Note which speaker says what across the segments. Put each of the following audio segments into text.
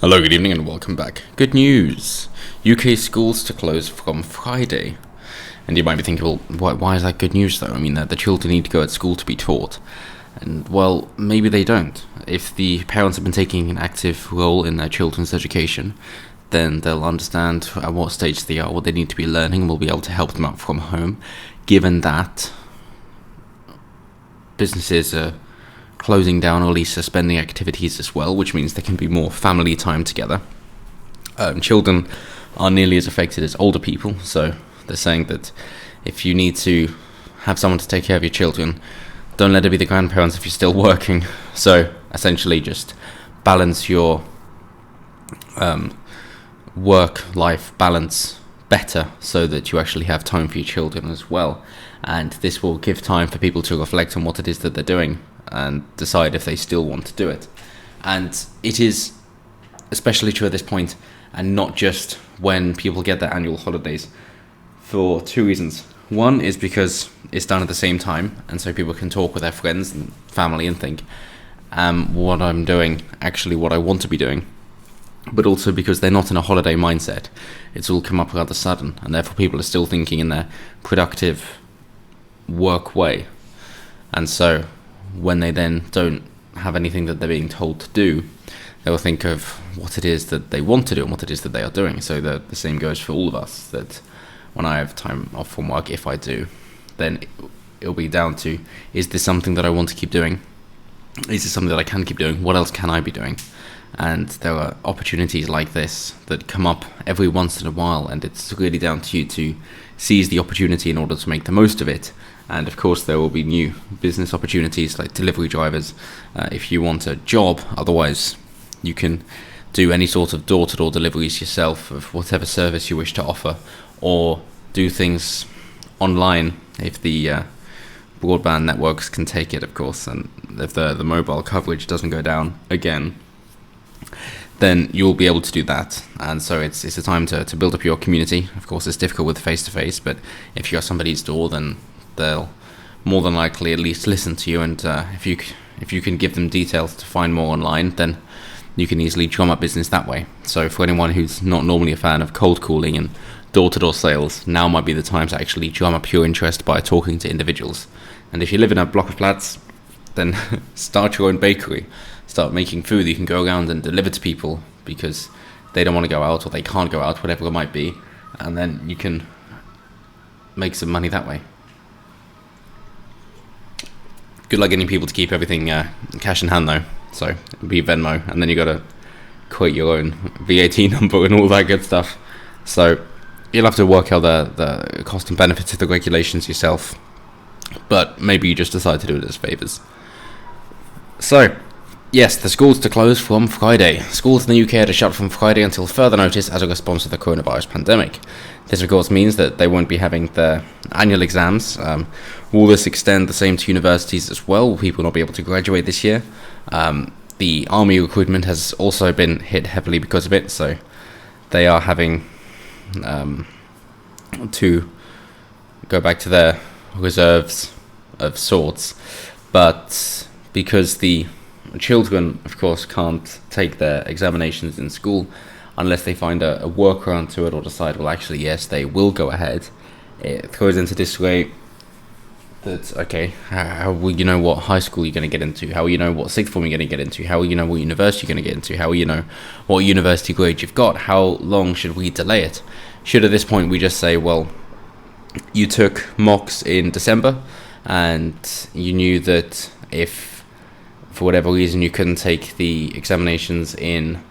Speaker 1: Hello, good evening, and welcome back. Good news! UK schools to close from Friday. And you might be thinking, well, why is that good news though? I mean, the children need to go at school to be taught. And, well, maybe they don't. If the parents have been taking an active role in their children's education, then they'll understand at what stage they are, what they need to be learning, and we'll be able to help them out from home, given that businesses are closing down or at least suspending activities as well, which means there can be more family time together. Children are nearly as affected as older people, so they're saying that if you need to have someone to take care of your children, don't let it be the grandparents if you're still working. So essentially just balance your work-life balance better so that you actually have time for your children as well. And this will give time for people to reflect on what it is that they're doing and decide if they still want to do it. And it is especially true at this point, and not just when people get their annual holidays, for two reasons. One is because it's done at the same time, and so people can talk with their friends and family and think, what I'm doing, actually what I want to be doing. But also because they're not in a holiday mindset. It's all come up rather sudden, and therefore people are still thinking in their productive work way. And so when they then don't have anything that they're being told to do, they will think of what it is that they want to do and what it is that they are doing. So the same goes for all of us, that when I have time off from work, if I do, then it'll be down to, is this something that I want to keep doing? Is this something that I can keep doing? What else can I be doing? And there are opportunities like this that come up every once in a while, and it's really down to you to seize the opportunity in order to make the most of it. And of course there will be new business opportunities like delivery drivers if you want a job. Otherwise you can do any sort of door-to-door deliveries yourself of whatever service you wish to offer, or do things online if the broadband networks can take it, of course, and if the mobile coverage doesn't go down again, then you'll be able to do that. And so it's a time to build up your community. Of course it's difficult with face-to-face, but if you're at somebody's door, then they'll more than likely at least listen to you, and if you can give them details to find more online, then you can easily drum up business that way. So for anyone who's not normally a fan of cold calling and door-to-door sales, now might be the time to actually drum up your interest by talking to individuals. And if you live in a block of flats, then start your own bakery, start making food that you can go around and deliver to people because they don't want to go out or they can't go out, whatever it might be, and then you can make some money that way. Good luck getting people to keep everything cash in hand though, so it'll be Venmo, and then you got to create your own VAT number and all that good stuff. So you'll have to work out the cost and benefits of the regulations yourself, but maybe you just decide to do it as favours. So yes, the schools to close from Friday. Schools in the UK are to shut from Friday until further notice as a response to the coronavirus pandemic. This, of course, means that they won't be having their annual exams. Will this extend the same to universities as well? Will people not be able to graduate this year? The army recruitment has also been hit heavily because of it, so they are having to go back to their reserves of sorts. But because the children, of course, can't take their examinations in school unless they find a workaround to it or decide, well, actually, yes, they will go ahead, it throws into disarray that, okay, how will you know what high school you're going to get into? How will you know what sixth form you're going to get into? How will you know what university you're going to get into? How will you know what university grade you've got? How long should we delay it? Should at this point we just say, well, you took mocks in December and you knew that if for whatever reason you couldn't take the examinations in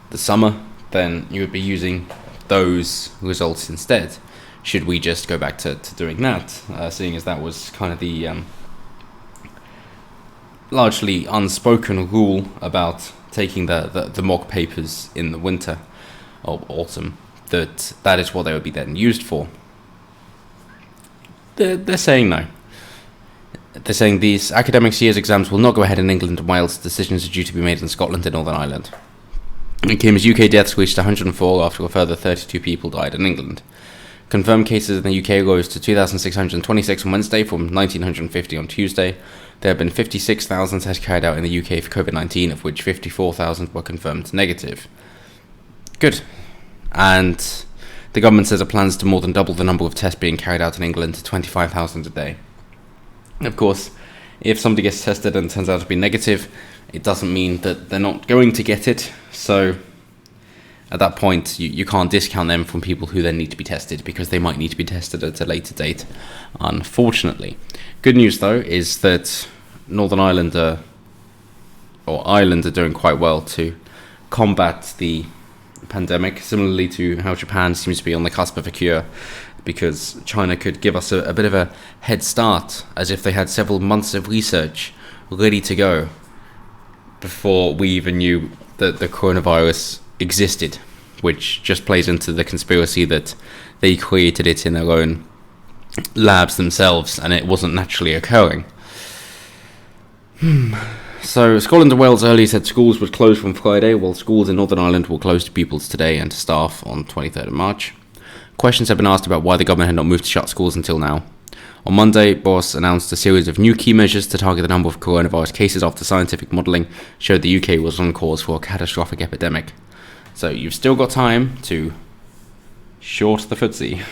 Speaker 1: the summer, then you would be using those results instead. Should we just go back to doing that, seeing as that was kind of the largely unspoken rule about taking the mock papers in the winter or autumn, that is what they would be then used for? They're saying no. They're saying these academic year's exams will not go ahead in England and Wales. Decisions are due to be made in Scotland and Northern Ireland. It came as UK deaths reached 104 after a further 32 people died in England. Confirmed cases in the UK rose to 2,626 on Wednesday from 1,950 on Tuesday. There have been 56,000 tests carried out in the UK for COVID-19, of which 54,000 were confirmed negative. Good. And the government says it plans to more than double the number of tests being carried out in England to 25,000 a day. Of course, if somebody gets tested and turns out to be negative, it doesn't mean that they're not going to get it. So at that point, you can't discount them from people who then need to be tested, because they might need to be tested at a later date, unfortunately. Good news, though, is that Northern Ireland are doing quite well to combat the pandemic, similarly to how Japan seems to be on the cusp of a cure, because China could give us a bit of a head start, as if they had several months of research ready to go before we even knew that the coronavirus existed, which just plays into the conspiracy that they created it in their own labs themselves and it wasn't naturally occurring. So Scotland and Wales earlier said schools would close from Friday, while schools in Northern Ireland will close to pupils today and to staff on 23rd of March. Questions have been asked about why the government had not moved to shut schools until now. On Monday, Boris announced a series of new key measures to target the number of coronavirus cases after scientific modelling showed the UK was on course for a catastrophic epidemic. So you've still got time to short the FTSE,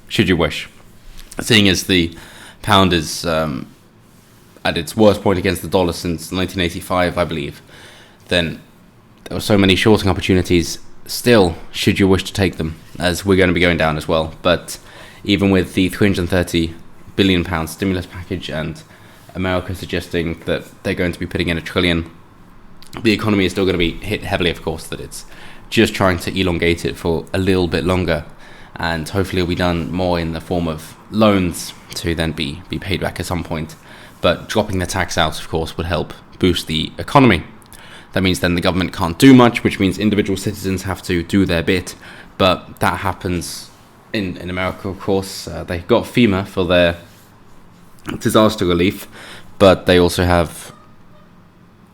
Speaker 1: should you wish. Seeing as the pound is at its worst point against the dollar since 1985, I believe, then there were so many shorting opportunities still, should you wish to take them, as we're going to be going down as well. But even with the £330 billion stimulus package and America suggesting that they're going to be putting in $1 trillion, the economy is still going to be hit heavily, of course, that it's just trying to elongate it for a little bit longer, and hopefully it'll be done more in the form of loans to then be paid back at some point. But dropping the tax out, of course, would help boost the economy. That means then the government can't do much, which means individual citizens have to do their bit. But that happens in America, of course. They've got FEMA for their disaster relief, but they also have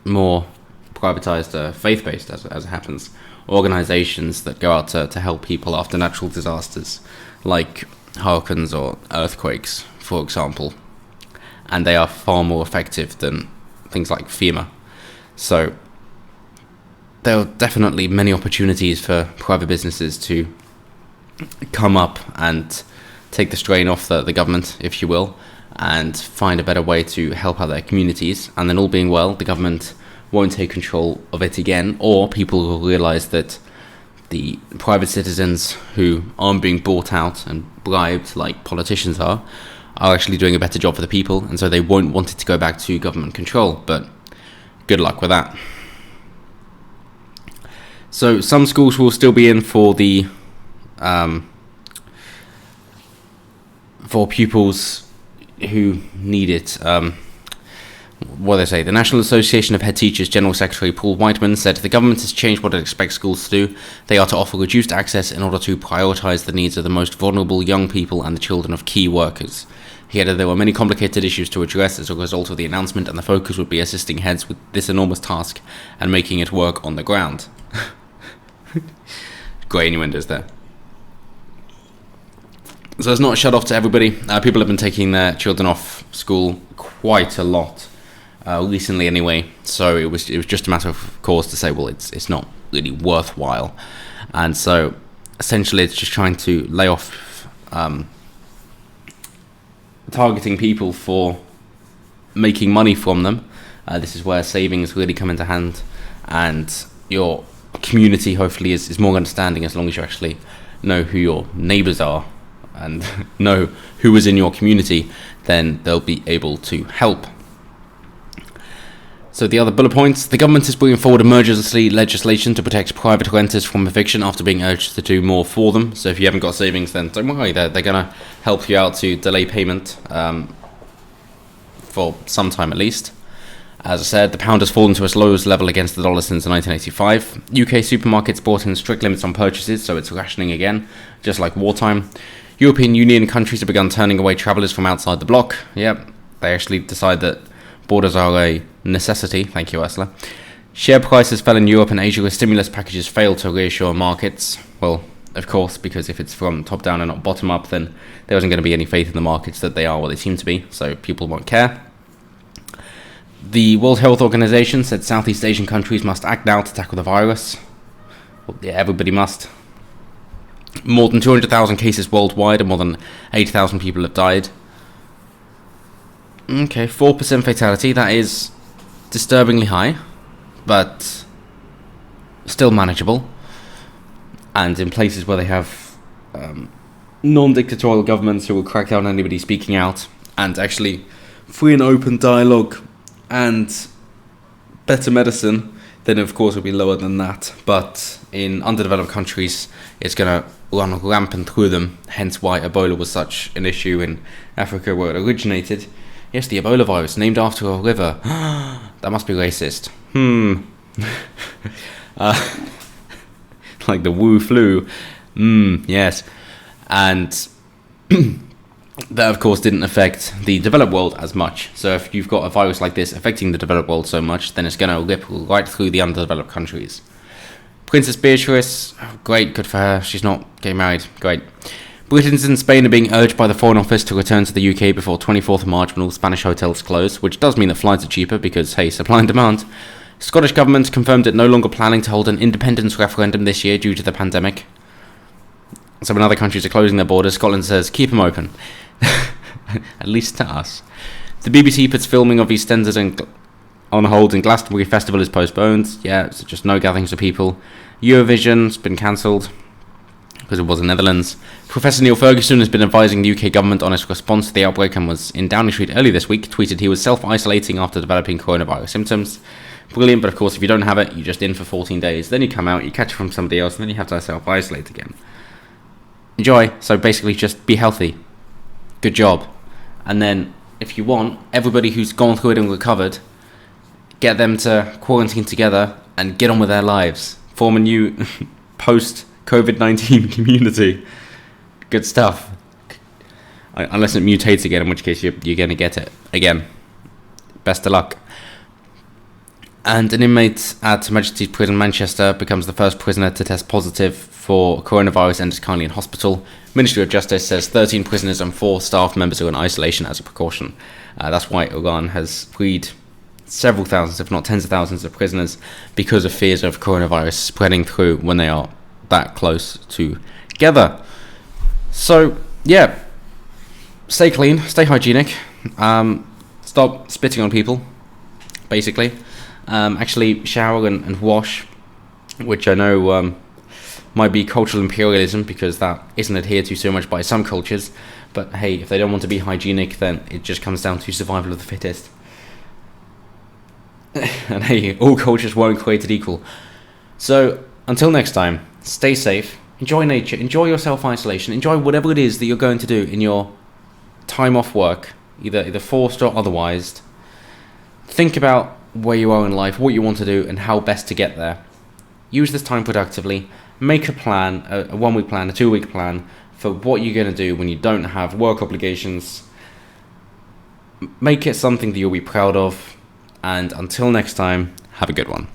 Speaker 1: more privatized, faith-based, as it happens, organizations that go out to help people after natural disasters, like hurricanes or earthquakes, for example. And they are far more effective than things like FEMA. So there are definitely many opportunities for private businesses to come up and take the strain off the government, if you will, and find a better way to help out their communities. And then all being well, the government won't take control of it again, or people will realise that the private citizens who aren't being bought out and bribed like politicians are actually doing a better job for the people, and so they won't want it to go back to government control. But good luck with that. So some schools will still be in for the for pupils who need it. What they say, the National Association of Head Teachers General Secretary Paul Whiteman said the government has changed what it expects schools to do. They are to offer reduced access in order to prioritise the needs of the most vulnerable young people and the children of key workers. He added there were many complicated issues to address as a result of the announcement, and the focus would be assisting heads with this enormous task and making it work on the ground. Great innuendos there. So it's not shut off to everybody. People have been taking their children off school quite a lot recently anyway, so it was just a matter of course to say, well, it's not really worthwhile. And so essentially it's just trying to lay off targeting people for making money from them. This is where savings really come into hand, and your community hopefully is more understanding, as long as you actually know who your neighbours are and know who is in your community, then they'll be able to help. So the other bullet points: the government is bringing forward emergency legislation to protect private renters from eviction after being urged to do more for them. So if you haven't got savings, then don't worry, they're going to help you out to delay payment for some time at least. As I said, the pound has fallen to its lowest level against the dollar since 1985. UK supermarkets brought in strict limits on purchases, so it's rationing again, just like wartime. European Union countries have begun turning away travellers from outside the bloc. Yep, they actually decide that borders are a necessity. Thank you, Ursula. Share prices fell in Europe and Asia as stimulus packages failed to reassure markets. Well, of course, because if it's from top down and not bottom up, then there isn't going to be any faith in the markets that they are what they seem to be, so people won't care. The World Health Organization said Southeast Asian countries must act now to tackle the virus. Well, yeah, everybody must. More than 200,000 cases worldwide and more than 80,000 people have died. Okay, 4% fatality, that is disturbingly high, but still manageable. And in places where they have non-dictatorial governments who will crack down on anybody speaking out, and actually free and open dialogue and better medicine, then of course it'll be lower than that. But in underdeveloped countries, it's going to run rampant through them, hence why Ebola was such an issue in Africa where it originated. Yes, the Ebola virus, named after a river. That must be racist. Like the Wu flu. Yes. And that, of course, didn't affect the developed world as much. So if you've got a virus like this affecting the developed world so much, then it's going to ripple right through the underdeveloped countries. Princess Beatrice, great, good for her. She's not getting married, great. Britons and Spain are being urged by the Foreign Office to return to the UK before 24th of March when all Spanish hotels close, which does mean that flights are cheaper because, hey, supply and demand. Scottish Government confirmed it no longer planning to hold an independence referendum this year due to the pandemic. So when other countries are closing their borders, Scotland says, keep them open. At least to us. The BBC puts filming of EastEnders on hold and Glastonbury Festival is postponed. Yeah, so just no gatherings of people. Eurovision's been cancelled because it was in the Netherlands. Professor Neil Ferguson has been advising the UK government on its response to the outbreak and was in Downing Street early this week, tweeted he was self-isolating after developing coronavirus symptoms. Brilliant, but of course if you don't have it, you're just in for 14 days. Then you come out, you catch it from somebody else, and then you have to self-isolate again. Enjoy. So basically just be healthy. Good job. And then, if you want, everybody who's gone through it and recovered, get them to quarantine together and get on with their lives. Form a new post-COVID-19 community. Good stuff. Unless it mutates again, in which case you're going to get it again. Best of luck. And an inmate at Her Majesty's Prison Manchester becomes the first prisoner to test positive for coronavirus and is currently in hospital. Ministry of Justice says 13 prisoners and 4 staff members are in isolation as a precaution. That's why Iran has freed several thousands, if not tens of thousands of prisoners because of fears of coronavirus spreading through when they are that close together. So, yeah, stay clean, stay hygienic, stop spitting on people, basically. Actually shower and wash, which I know might be cultural imperialism because that isn't adhered to so much by some cultures, but hey, if they don't want to be hygienic, then it just comes down to survival of the fittest. And hey, all cultures weren't created equal. So until next time, stay safe, enjoy nature, enjoy your self-isolation, enjoy whatever it is that you're going to do in your time off work, either forced or otherwise. Think about where you are in life, what you want to do, and how best to get there. Use this time productively. Make a plan, a 1-week plan, a 2-week plan for what you're going to do when you don't have work obligations. Make it something that you'll be proud of. And until next time, have a good one.